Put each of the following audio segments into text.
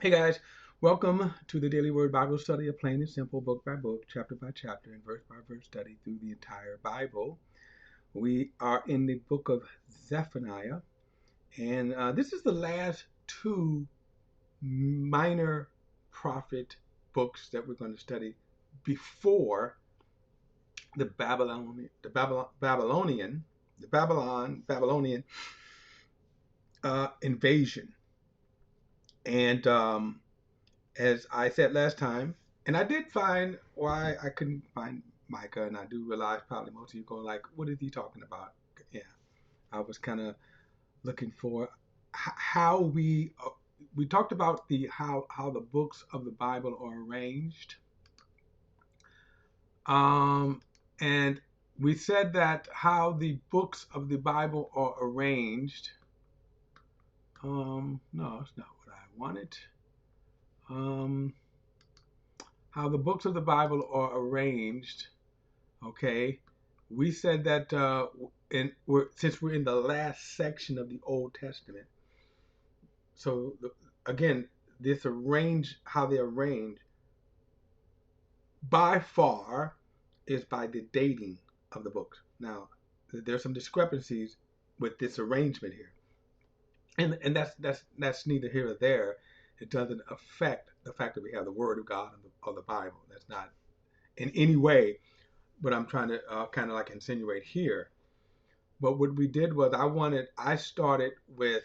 Hey guys, welcome to the Daily Word Bible Study, a plain and simple book by book, chapter by chapter, and verse by verse study through the entire Bible. We are in the book of Zephaniah, and this is the last two minor prophet books that we're going to study before the Babylonian invasion. And as I said last time, and I did find why I couldn't find Micah, and I do realize probably most of you going like, "What is he talking about?" Yeah, I was kind of looking for how we talked about the how the books of the Bible are arranged, and we said that how the books of the Bible are arranged. No, it's not what I wanted. Um, how the books of the Bible are arranged. Okay, we said that since we're in the last section of the Old Testament, so again, this arrange how they arrange by far is by the dating of the books. Now, there's some discrepancies with this arrangement here, and that's neither here or there. It doesn't affect the fact that we have the Word of God of the Bible. That's not in any way what I'm trying to kind of like insinuate here. But what we did was I started with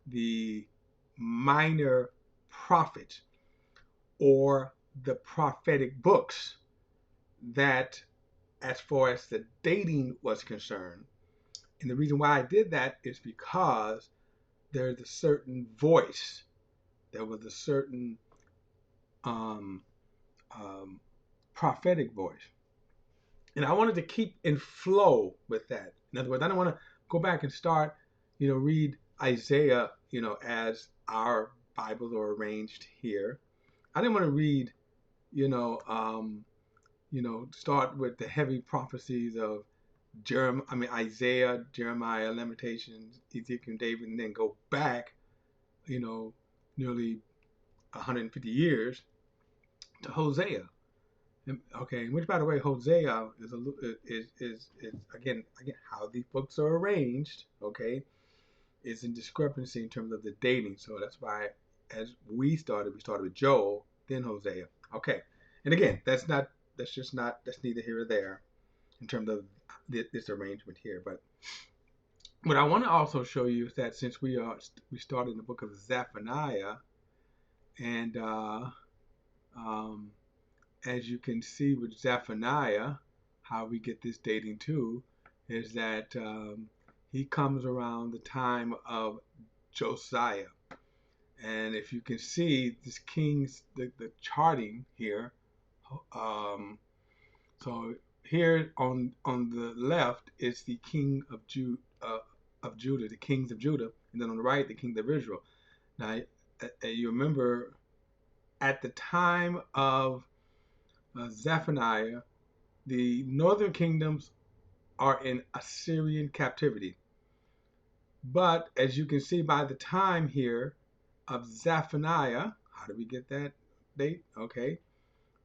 the minor prophets or the prophetic books that, as far as the dating was concerned, and the reason why I did that is because there's a certain voice, there was a certain um, um, prophetic voice, and I wanted to keep in flow with that. In other words, I don't want to go back and start, read Isaiah, as our Bibles are arranged here. I didn't want to read, you know, um, start with the heavy prophecies of Isaiah, Jeremiah, Lamentations, Ezekiel, David, and then go back, nearly 150 years to Hosea. Okay, which by the way, Hosea is again how these books are arranged. Okay, is in discrepancy in terms of the dating. So that's why, as we started with Joel, then Hosea. Okay, and again, that's neither here or there in terms of this arrangement here. But what I want to also show you is that since we started in the book of Zephaniah, and um, as you can see with Zephaniah, how we get this dating too is that he comes around the time of Josiah. And if you can see this king's the charting here, um, so here on the left is the king of Judah, the kings of Judah, and then on the right the king of Israel. Now you remember at the time of Zephaniah, the northern kingdoms are in Assyrian captivity. But as you can see by the time here of Zephaniah, how do we get that date? Okay,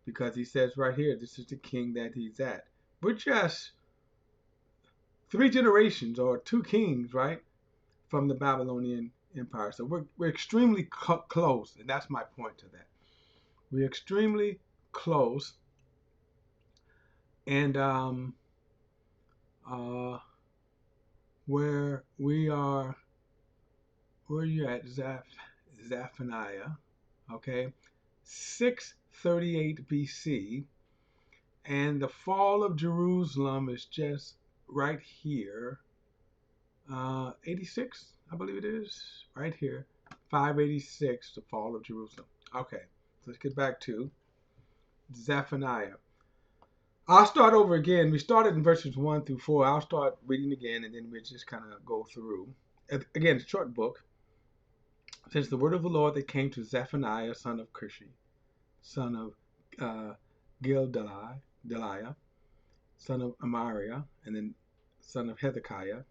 because he says right here, this is the king that he's at. We're just 3 generations or 2 kings, right, from the Babylonian Empire. So we're extremely close, and that's my point to that. We're extremely close, and uh, where we are, where you at, Zephaniah? Okay, 638 BC, and the fall of Jerusalem is just right here. 86, I believe it is, right here. 586, the fall of Jerusalem. Okay, so let's get back to Zephaniah. I'll start over again. We started in verses 1 through 4. I'll start reading again, and then we'll just kind of go through. Again, short book. Since the word of the Lord that came to Zephaniah, son of Cushi, son of uh, Deliah, son of Amariah, and then son of Hezekiah,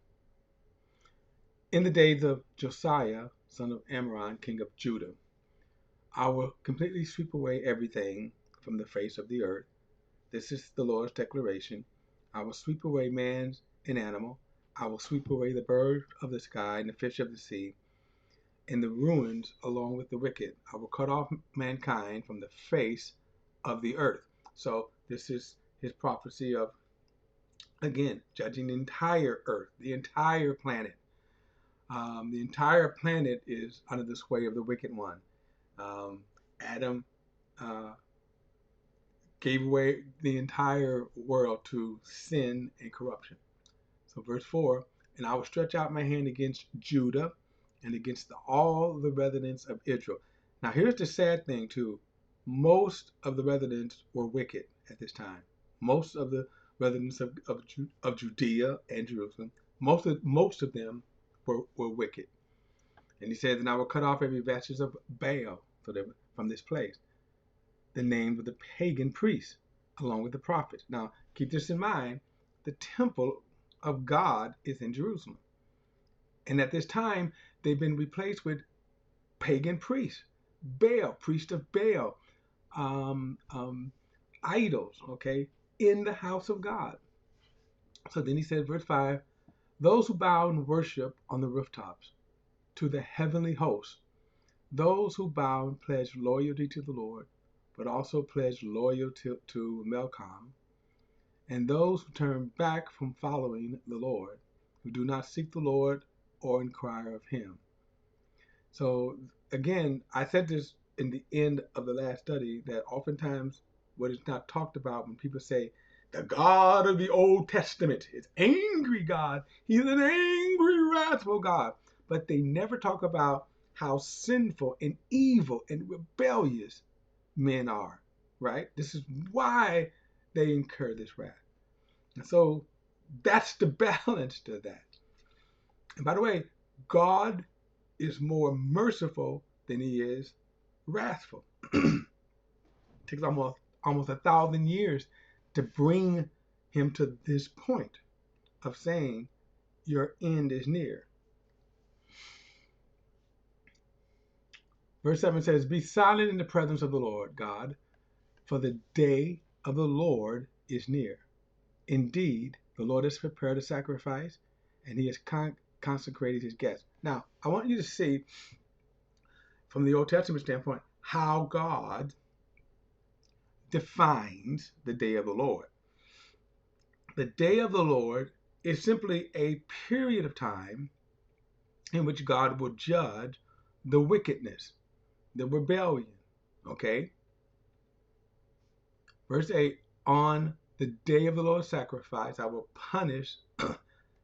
in the days of Josiah, son of Amon, king of Judah. I will completely sweep away everything from the face of the earth. This is the Lord's declaration. I will sweep away man and animal. I will sweep away the bird of the sky and the fish of the sea, and the ruins along with the wicked. I will cut off mankind from the face of the earth. So this is his prophecy of, again, judging the entire earth, the entire planet. The entire planet is under the sway of the wicked one. Adam uh, gave away the entire world to sin and corruption. So verse 4, and I will stretch out my hand against Judah and against all the residents of Israel. Now here's the sad thing too. Most of the residents were wicked at this time. Most of the residents of Judea and Jerusalem, most of them were wicked. And he says, and I will cut off every vestige of Baal from this place. The names of the pagan priests, along with the prophets. Now, keep this in mind. The temple of God is in Jerusalem. And at this time, they've been replaced with pagan priests. Baal, priest of Baal, um, um, idols, okay, in the house of God. So then he said, verse 5, those who bow and worship on the rooftops to the heavenly host, those who bow and pledge loyalty to the Lord, but also pledge loyalty to Melcham, and those who turn back from following the Lord, who do not seek the Lord or inquire of him. So again, I said this in the end of the last study, that oftentimes what is not talked about when people say the God of the Old Testament is angry God, he's an angry, wrathful God, but they never talk about how sinful and evil and rebellious men are, right? This is why they incur this wrath. And so that's the balance to that. And by the way, God is more merciful than he is wrathful. It takes almost 1,000 years to bring him to this point of saying your end is near. Verse 7 says, be silent in the presence of the Lord God, for the day of the Lord is near. Indeed, the Lord has prepared a sacrifice, and he has consecrated his guests. Now, I want you to see from the Old Testament standpoint how God defines the day of the Lord. The day of the Lord is simply a period of time in which God will judge the wickedness, the rebellion. Okay? Verse 8, on the day of the Lord's sacrifice, I will punish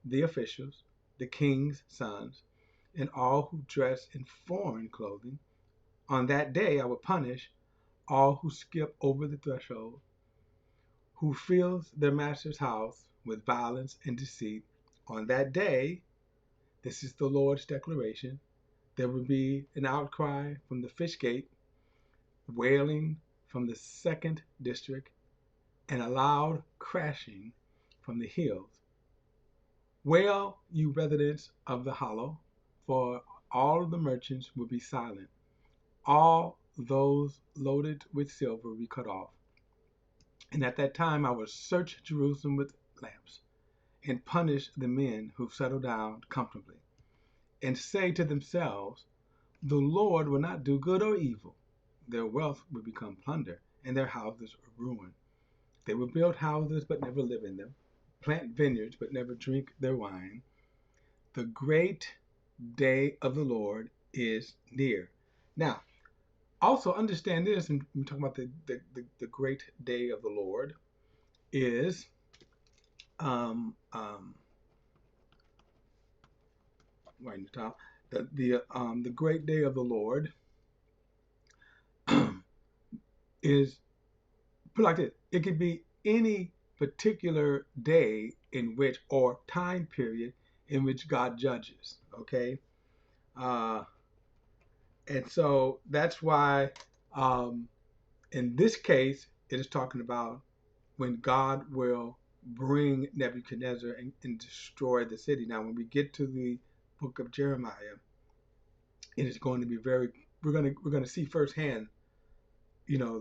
the officials, the king's sons, and all who dress in foreign clothing. On that day, I will punish all who skip over the threshold, who fills their master's house with violence and deceit. On that day, this is the Lord's declaration, there will be an outcry from the fish gate, wailing from the second district, and a loud crashing from the hills. Wail, you residents of the hollow, for all the merchants will be silent. All those loaded with silver will be cut off. And at that time I will search Jerusalem with lamps, and punish the men who settle down comfortably, and say to themselves, the Lord will not do good or evil. Their wealth will become plunder, and their houses are ruined. They will build houses but never live in them, plant vineyards but never drink their wine. The great day of the Lord is near. Now, also understand this, and we're talking about the great day of the Lord is right in the top. The great day of the Lord is put like this. It could be any particular day in which, or time period in which God judges. Okay, and so that's why in this case it is talking about when God will bring Nebuchadnezzar and destroy the city. Now, when we get to the book of Jeremiah, it is going to be very. We're going to see firsthand,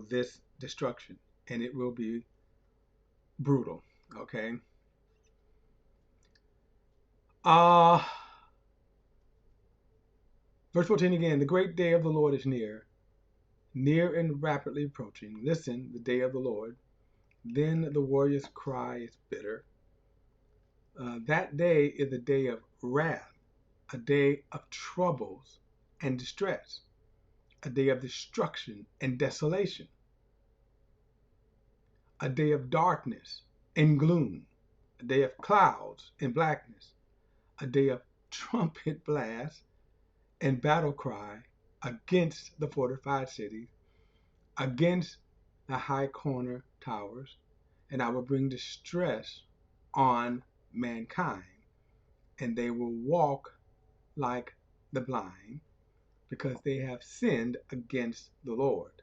this destruction, and it will be brutal. Okay. Uh Verse 14 again. The great day of the Lord is near and rapidly approaching. Listen, the day of the Lord. Then the warrior's cry is bitter. That day is a day of wrath, a day of troubles and distress, a day of destruction and desolation, a day of darkness and gloom, a day of clouds and blackness, a day of trumpet blast and battle cry against the fortified cities, against the high corner towers, and I will bring distress on mankind, and they will walk like the blind, because they have sinned against the Lord.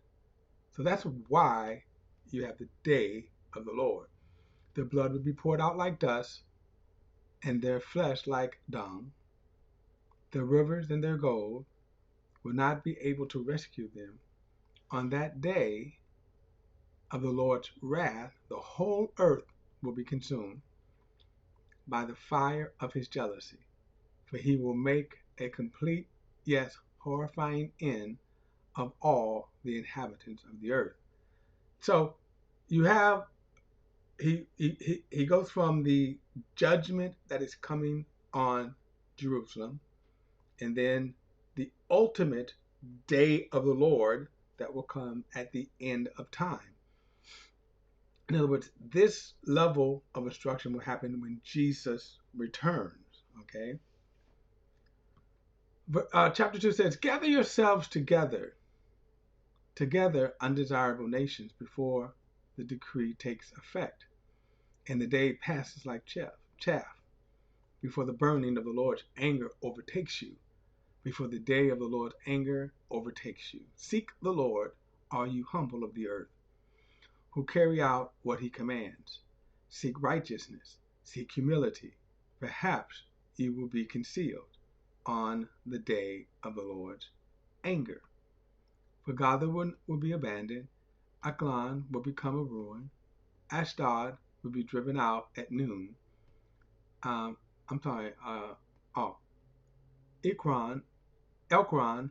So that's why you have the day of the Lord. Their blood will be poured out like dust, and their flesh like dung. Their rivers and their gold will not be able to rescue them. On that day of the Lord's wrath, the whole earth will be consumed by the fire of his jealousy, for he will make a complete, yes, horrifying end of all the inhabitants of the earth. So you have he goes from the judgment that is coming on Jerusalem, and then the ultimate day of the Lord that will come at the end of time. In other words, this level of instruction will happen when Jesus returns. Okay. Chapter 2 says, gather yourselves together undesirable nations before the decree takes effect, and the day passes like chaff before the burning of the Lord's anger overtakes you, before the day of the Lord's anger overtakes you. Seek the Lord, all you humble of the earth, who carry out what he commands. Seek righteousness, seek humility. Perhaps you will be concealed on the day of the Lord's anger. For Gaza will be abandoned, Ekron will become a ruin, Ashdod will be driven out at noon. Um, I'm sorry. Ekron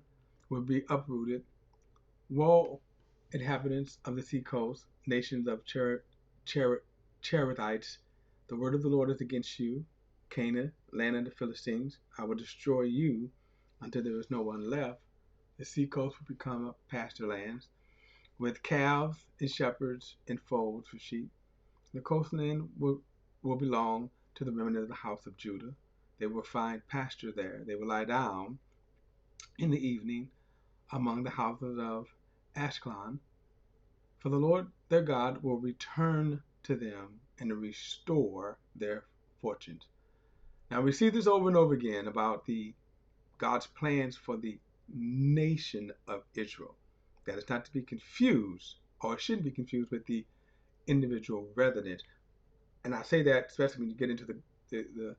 will be uprooted. Woe, inhabitants of the seacoast, nations of Cherethites, the word of the Lord is against you, Canaan, land of the Philistines. I will destroy you until there is no one left. The seacoast will become pasture lands, with calves and shepherds and folds for sheep. The coastland will belong to the remnant of the house of Judah. They will find pasture there. They will lie down in the evening among the houses of Ashkelon. For the Lord their God will return to them and restore their fortunes. Now we see this over and over again about God's plans for the nation of Israel. That is not to be confused, or shouldn't be confused, with the individual resident. And I say that especially when you get into the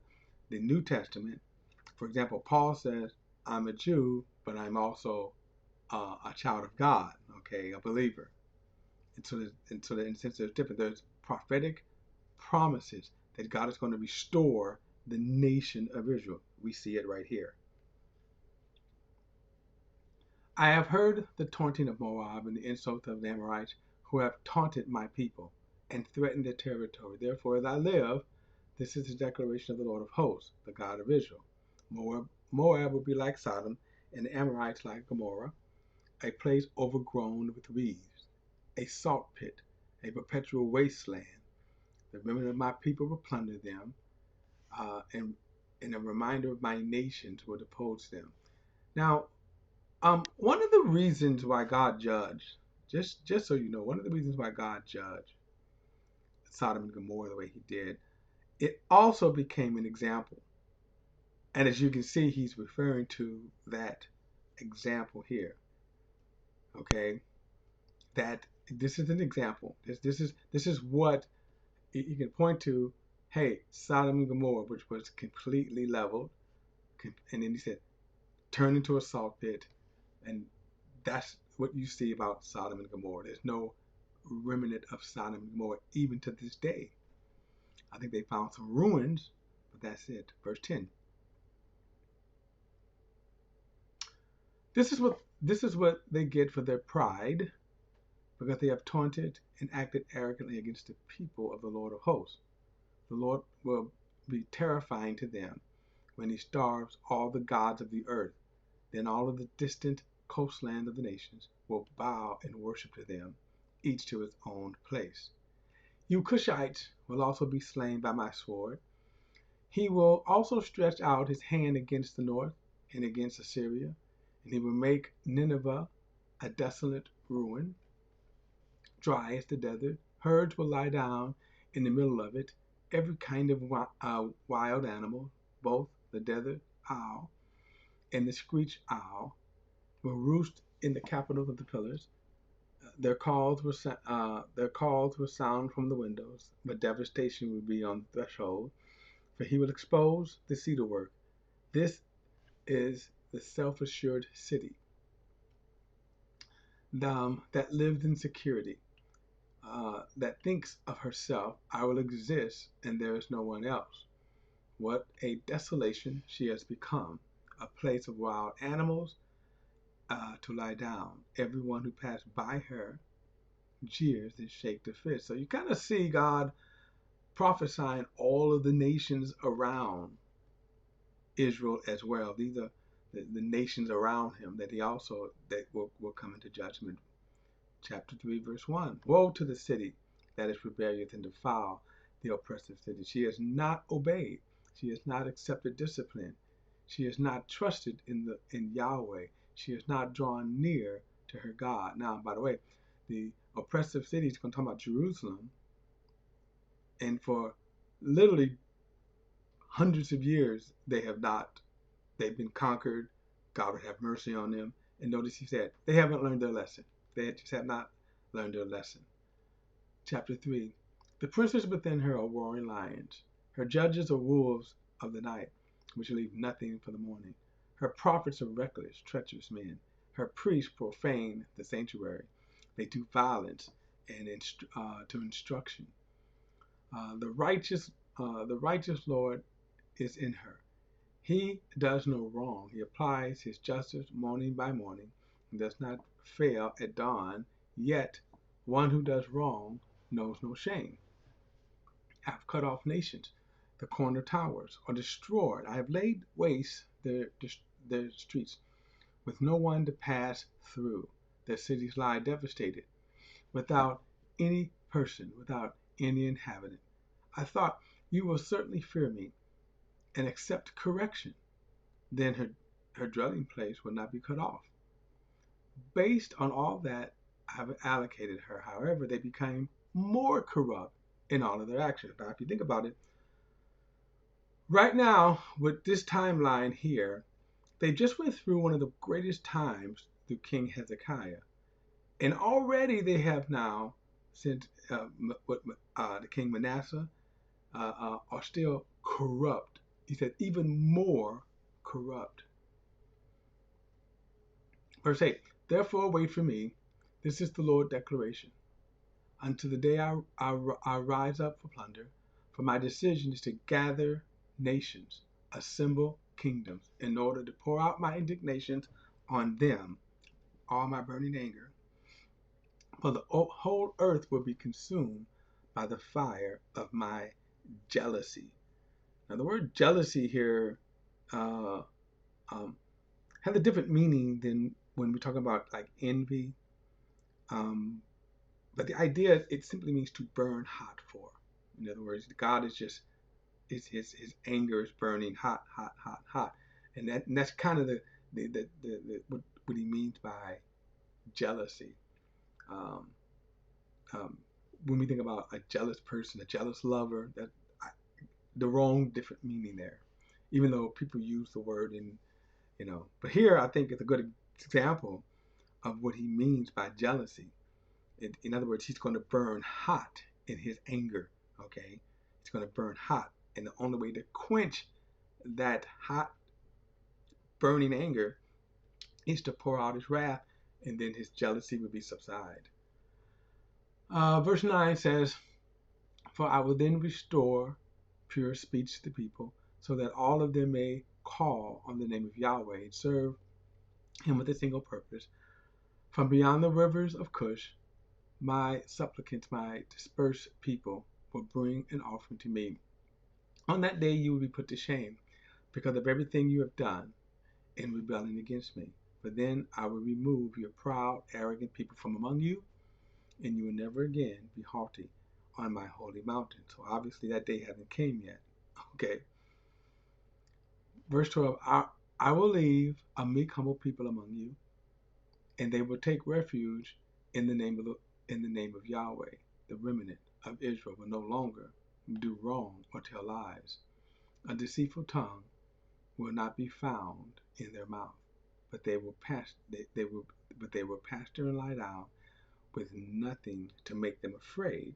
New Testament. For example, Paul says, I'm a Jew, but I'm also a child of God, okay, a believer. And so in a sense, there's different. There's prophetic promises that God is going to restore the nation of Israel. We see it right here. I have heard the taunting of Moab and the insults of the Amorites, who have taunted my people and threatened their territory. Therefore, as I live, this is the declaration of the Lord of hosts, the God of Israel. Moab will be like Sodom, and the Amorites like Gomorrah, a place overgrown with weeds, a salt pit, a perpetual wasteland. The remnant of my people will plunder them, and a reminder of my nations will depose them. Now, one of the reasons why God judged, just so you know, one of the reasons why God judged Sodom and Gomorrah the way he did, it also became an example. And as you can see, he's referring to that example here. Okay? That This is an example. This is what you can point to. Hey, Sodom and Gomorrah, which was completely leveled, and then he said, turn into a salt pit, and that's what you see about Sodom and Gomorrah. There's no remnant of Sodom and Gomorrah even to this day. I think they found some ruins, but that's it. Verse 10. This is what they get for their pride, because they have taunted and acted arrogantly against the people of the Lord of hosts. The Lord will be terrifying to them when he starves all the gods of the earth. Then all of the distant coastland of the nations will bow and worship to them, each to his own place. You Cushites will also be slain by my sword. He will also stretch out his hand against the north and against Assyria, and he will make Nineveh a desolate ruin, dry as the desert. Herds will lie down in the middle of it. Every kind of wild animal, both the desert owl and the screech owl, will roost in the capitals of the pillars. Their calls will sound from the windows, but devastation will be on the threshold. For he will expose the cedar work. This is the self-assured city that lives in security, that thinks of herself, I will exist and there is no one else. What a desolation she has become, a place of wild animals to lie down. Everyone who passed by her jeers and shakes their fist. So you kind of see God prophesying all of the nations around Israel as well. These are the nations around him that he also that will come into judgment. Chapter 3, verse 1. Woe to the city that is rebellious and defile, the oppressive city. She has not obeyed. She has not accepted discipline. She has not trusted in Yahweh. She has not drawn near to her God. Now, by the way, the oppressive city is going to talk about Jerusalem, and for literally hundreds of years they've been conquered. God would have mercy on them. And notice he said they haven't learned their lesson. They just have not learned their lesson. Chapter 3. The princes within her are roaring lions. Her judges are wolves of the night, which leave nothing for the morning. Her prophets are reckless, treacherous men. Her priests profane the sanctuary. They do violence and to instruction. The righteous Lord is in her. He does no wrong. He applies his justice morning by morning and does not fail at dawn. Yet one who does wrong knows no shame. I have cut off nations. The corner towers are destroyed. I have laid waste their streets with no one to pass through. Their cities lie devastated, without any person, without any inhabitant. I thought, you will certainly fear me and accept correction. Then her dwelling place will not be cut off. Based on all that I have allocated her, however, they became more corrupt in all of their actions. Now, if you think about it, right now, with this timeline here, they just went through one of the greatest times through King Hezekiah. And already they have now, since the King Manasseh, are still corrupt. He said, even more corrupt. Verse 8, therefore wait for me. This is the Lord's declaration. Until the day I rise up for plunder, for my decision is to gather nations, assemble kingdoms, in order to pour out my indignations on them, all my burning anger. For the whole earth will be consumed by the fire of my jealousy. Now, the word jealousy here uh, has a different meaning than when we talk about like envy. Um, but the idea, it simply means to burn hot for. In other words, God is just his anger is burning hot, hot, hot, hot, and that's kind of what he means by jealousy. Um, um, when we think about a jealous person, a jealous lover, the wrong different meaning there. Even though people use the word but here I think it's a good example of what he means by jealousy. In other words, he's going to burn hot in his anger. Okay, he's going to burn hot, and the only way to quench that hot burning anger is to pour out his wrath, and then his jealousy will be subside. Verse 9 says, "For I will then restore pure speech to the people, so that all of them may call on the name of Yahweh and serve him with a single purpose. From beyond the rivers of Cush, my supplicants, my dispersed people, will bring an offering to me. On that day you will be put to shame because of everything you have done in rebelling against me. But then I will remove your proud, arrogant people from among you, and you will never again be haughty on my holy mountain." So obviously that day hasn't came yet. Okay. Verse 12, I will leave a meek, humble people among you, and they will take refuge in the name of Yahweh. The remnant of Israel will no longer do wrong or tell lies. A deceitful tongue will not be found in their mouth, but they will pasture and lie down with nothing to make them afraid.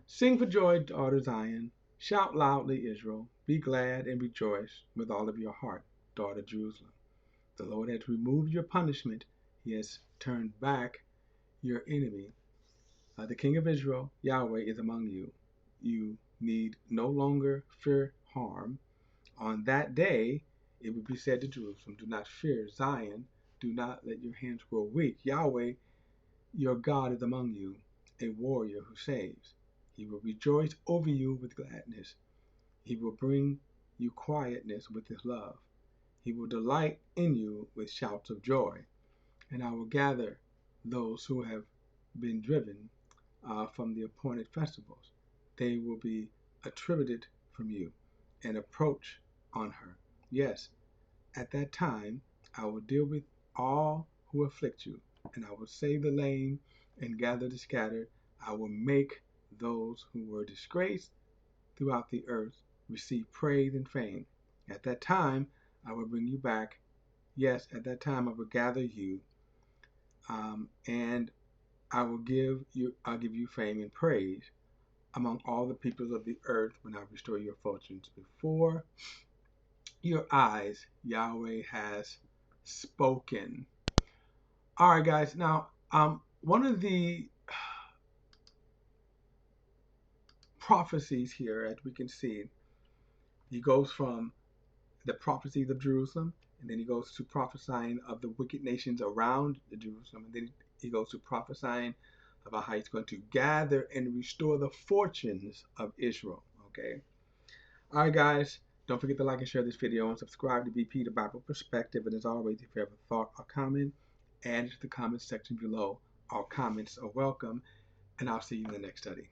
Sing for joy, daughter Zion. Shout loudly, Israel. Be glad and rejoice with all of your heart, daughter Jerusalem. The Lord has removed your punishment. He has turned back your enemy. The King of Israel, Yahweh, is among you. You need no longer fear harm. On that day, it will be said to Jerusalem, "Do not fear, Zion. Do not let your hands grow weak. Yahweh, your God, is among you, a warrior who saves. He will rejoice over you with gladness. He will bring you quietness with his love. He will delight in you with shouts of joy. And I will gather those who have been driven from the appointed festivals. They will be attributed from you and approach on her. Yes, at that time I will deal with all who afflict you, and I will save the lame and gather the scattered. I will make those who were disgraced throughout the earth receive praise and fame. At that time I will bring you back. Yes, at that time I will gather you, and I'll give you fame and praise among all the peoples of the earth when I restore your fortunes. Before your eyes, Yahweh has spoken. All right, guys. Now, one of the prophecies here, as we can see, he goes from the prophecies of Jerusalem, and then he goes to prophesying of the wicked nations around Jerusalem, and then he goes to prophesying about how he's going to gather and restore the fortunes of Israel. Okay. All right, guys. Don't forget to like and share this video and subscribe to BP the Bible Perspective. And as always, if you have a thought or comment, add it to the comment section below. All comments are welcome, and I'll see you in the next study.